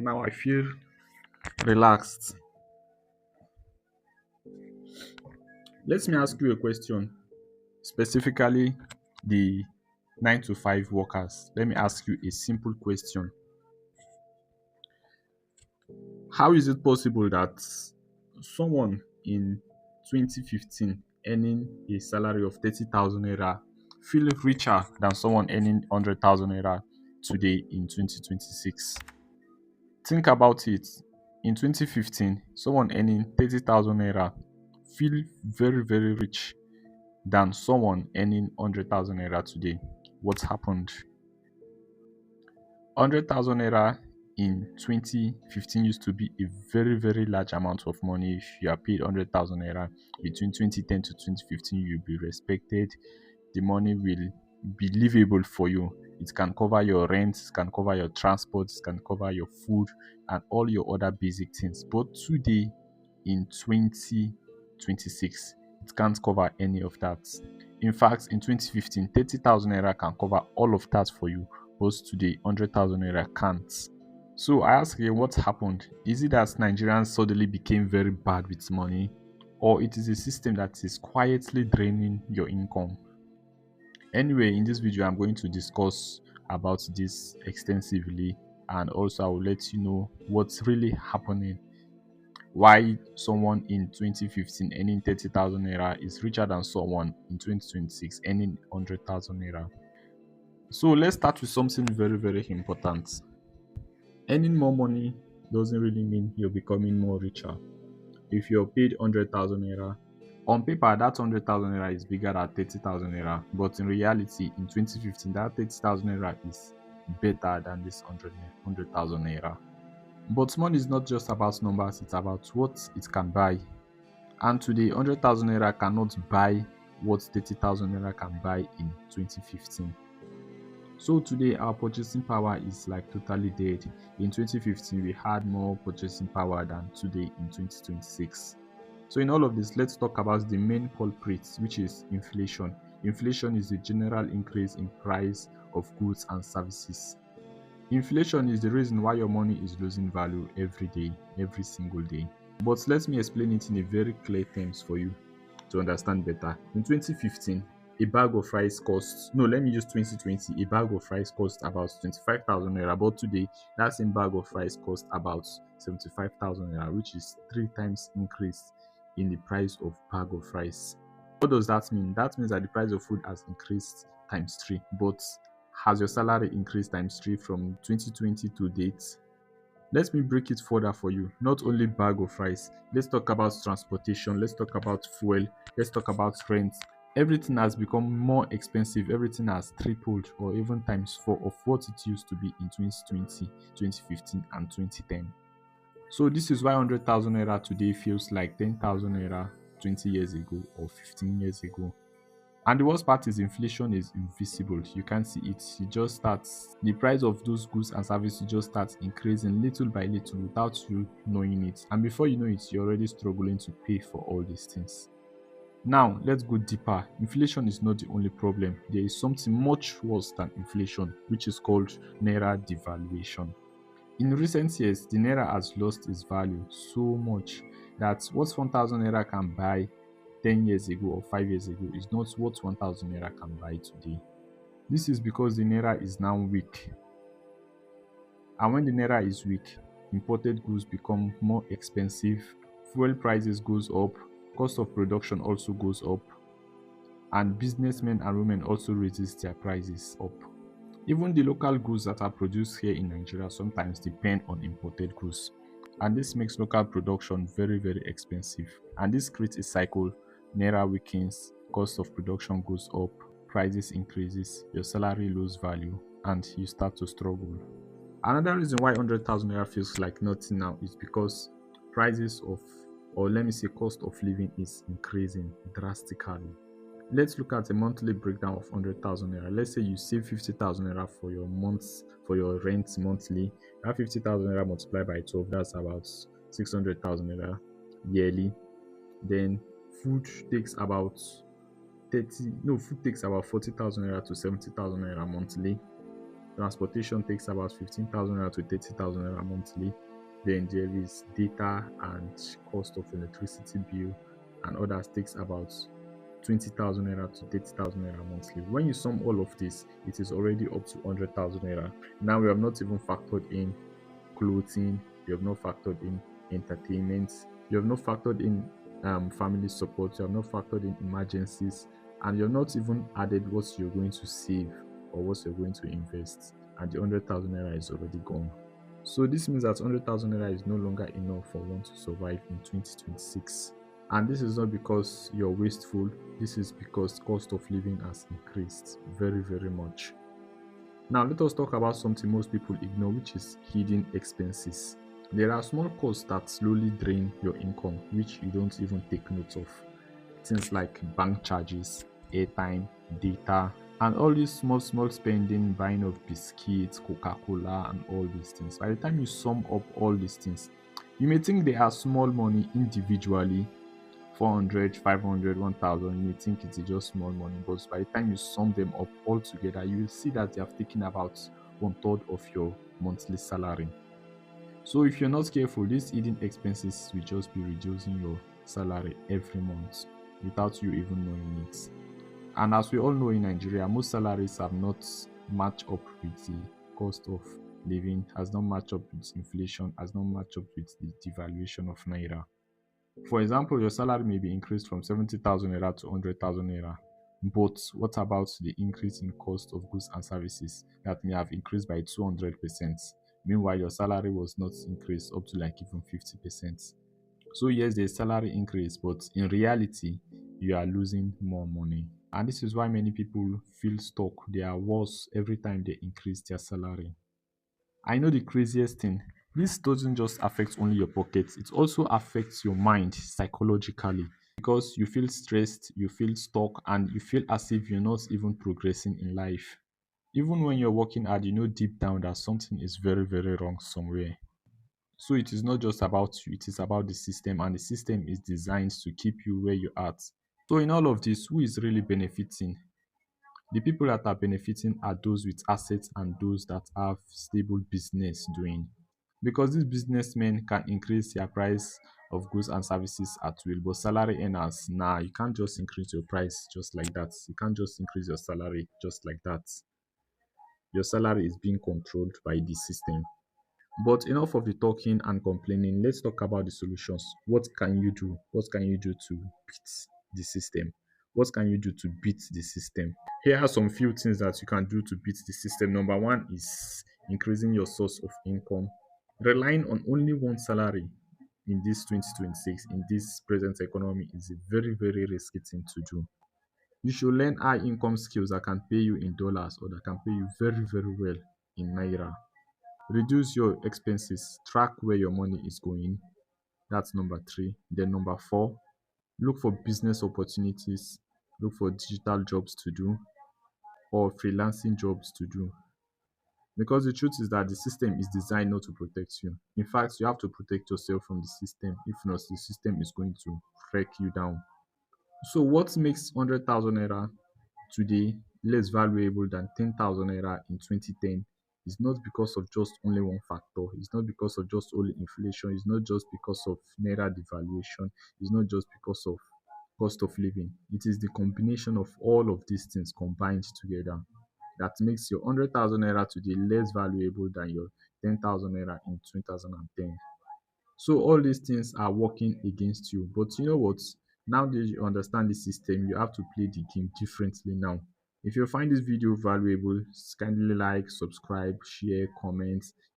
Now I feel relaxed. Let me ask you a question, specifically the 9 to 5 workers. Let me ask you a simple question. How is it possible that someone in 2015 earning a salary of 30,000 naira feel richer than someone earning 100,000 naira today in 2026? Think about it. In 2015, someone earning 30,000 naira feel very, very rich than someone earning 100,000 naira today. What happened? 100,000 naira in 2015 used to be a very, very large amount of money. If you are paid 100,000 naira between 2010 to 2015, you'll be respected. The money will be livable for you. It can cover your rent, it can cover your transport, it can cover your food and all your other basic things. But today, in 2026, it can't cover any of that. In fact, in 2015, 30,000 naira can cover all of that for you, but today, 100,000 naira can't. So I ask you, what happened? Is it that Nigerians suddenly became very bad with money, or it is a system that is quietly draining your income? Anyway, in this video, I'm going to discuss about this extensively, and also I will let you know what's really happening, why someone in 2015 earning 30,000 naira is richer than someone in 2026 earning 100,000 naira. So let's start with something very, very important. Earning more money doesn't really mean you're becoming more richer. If you're paid 100,000 naira, on paper that 100,000 naira is bigger than 30,000 naira, but in reality in 2015 that 30,000 naira is better than this 100,000 naira. But money is not just about numbers, it's about what it can buy. And today 100,000 naira cannot buy what 30,000 naira can buy in 2015. So today our purchasing power is like totally dead. In 2015 we had more purchasing power than today in 2026. So in all of this, let's talk about the main culprits, which is inflation. Inflation is the general increase in price of goods and services. Inflation is the reason why your money is losing value every day, every single day. But let me explain it in a very clear terms for you to understand better. In 2015, a bag of rice costs, no, let me use 2020, a bag of rice cost about 25,000 naira. But today, that same bag of rice costs about 75,000 naira, which is 3 times increase in the price of bag of rice. What does that mean? That means that the price of food has increased times 3. But has your salary increased times 3 from 2020 to date? Let me break it further for you. Not only bag of rice. Let's talk about transportation. Let's talk about fuel. Let's talk about rent. Everything has become more expensive. Everything has tripled or even times 4 of what it used to be in 2020, 2015, and 2010. So this is why 100,000 naira today feels like 10,000 naira 20 years ago or 15 years ago. And the worst part is inflation is invisible. You can't see it. It just starts, the price of those goods and services just starts increasing little by little without you knowing it. And before you know it, you're already struggling to pay for all these things. Now, let's go deeper. Inflation is not the only problem. There is something much worse than inflation, which is called Naira devaluation. In recent years, the Naira has lost its value so much that what 1,000 Naira can buy 10 years ago or 5 years ago is not what 1,000 Naira can buy today. This is because the Naira is now weak. And when the Naira is weak, imported goods become more expensive, fuel prices goes up, cost of production also goes up, and businessmen and women also raises their prices up. Even the local goods that are produced here in Nigeria sometimes depend on imported goods. And this makes local production very, very expensive. And this creates a cycle. Naira weakens, cost of production goes up, prices increases, your salary loses value, and you start to struggle. Another reason why 100,000 naira feels like nothing now is because prices of, or let me say, cost of living is increasing drastically. Let's look at a monthly breakdown of 100,000 naira. Let's say you save 50,000 naira for your months, for your rent monthly. That 50,000 naira multiplied by 12, that's about 600,000 naira yearly. Then food takes about 30, no, food takes about 40,000 naira to 70,000 naira monthly. Transportation takes about 15,000 naira to 30,000 naira monthly. Then there is data and cost of electricity bill and others takes about 20,000 naira to 30,000 naira monthly. When you sum all of this, it is already up to 100,000 naira. Now we have not even factored in clothing, you have not factored in entertainment, you have not factored in family support, you have not factored in emergencies, and you're not even added what you're going to save or what you're going to invest, and the 100,000 naira is already gone. So this means that 100,000 naira is no longer enough for one to survive in 2026. And this is not because you're wasteful, this is because cost of living has increased very, very much. Now, let us talk about something most people ignore, which is hidden expenses. There are small costs that slowly drain your income, which you don't even take note of. Things like bank charges, airtime, data, and all these small, small spending, buying of biscuits, Coca Cola, and all these things. By the time you sum up all these things, you may think they are small money individually, 400, 500, 1000. You may think it is just small money, but by the time you sum them up all together, you will see that they have taken about one third of your monthly salary. So if you're not careful, these hidden expenses will just be reducing your salary every month without you even knowing it. And as we all know in Nigeria, most salaries have not matched up with the cost of living, has not matched up with inflation, has not matched up with the devaluation of Naira. For example, your salary may be increased from 70,000 naira to 100,000 naira. But what about the increase in cost of goods and services that may have increased by 200%? Meanwhile, your salary was not increased up to like even 50%. So, yes, there's salary increase, but in reality, you are losing more money. And this is why many people feel stuck. They are worse every time they increase their salary. I know the craziest thing. This doesn't just affect only your pockets, it also affects your mind psychologically because you feel stressed, you feel stuck, and you feel as if you're not even progressing in life. Even when you're working hard, you know deep down that something is very, very wrong somewhere. So it is not just about you, it is about the system, and the system is designed to keep you where you're at. So, in all of this, who is really benefiting? The people that are benefiting are those with assets and those that have stable business doing. Because these businessmen can increase their price of goods and services at will, but salary earners, nah, you can't just increase your price just like that. You can't just increase your salary just like that. Your salary is being controlled by the system. But enough of the talking and complaining. Let's talk about the solutions. What can you do? What can you do to beat the system? What can you do to beat the system? Here are some few things that you can do to beat the system. Number one is increasing your source of income. Relying on only one salary in this 2026, in this present economy, is a very, very risky thing to do. You should learn high income skills that can pay you in dollars or that can pay you very, very well in Naira. Reduce your expenses. Track where your money is going. That's number three. Then number four, look for business opportunities. Look for digital jobs to do or freelancing jobs to do. Because the truth is that the system is designed not to protect you. In fact, you have to protect yourself from the system. If not, the system is going to break you down. So what makes 100,000 naira today less valuable than 10,000 naira in 2010 is not because of just only one factor. It's not because of just only inflation. It's not just because of naira devaluation. It's not just because of cost of living. It is the combination of all of these things combined together that makes your 100,000 naira today less valuable than your 10,000 naira in 2010. So all these things are working against you. But you know what? Now that you understand the system, you have to play the game differently now. If you find this video valuable, kindly like, subscribe, share, comment.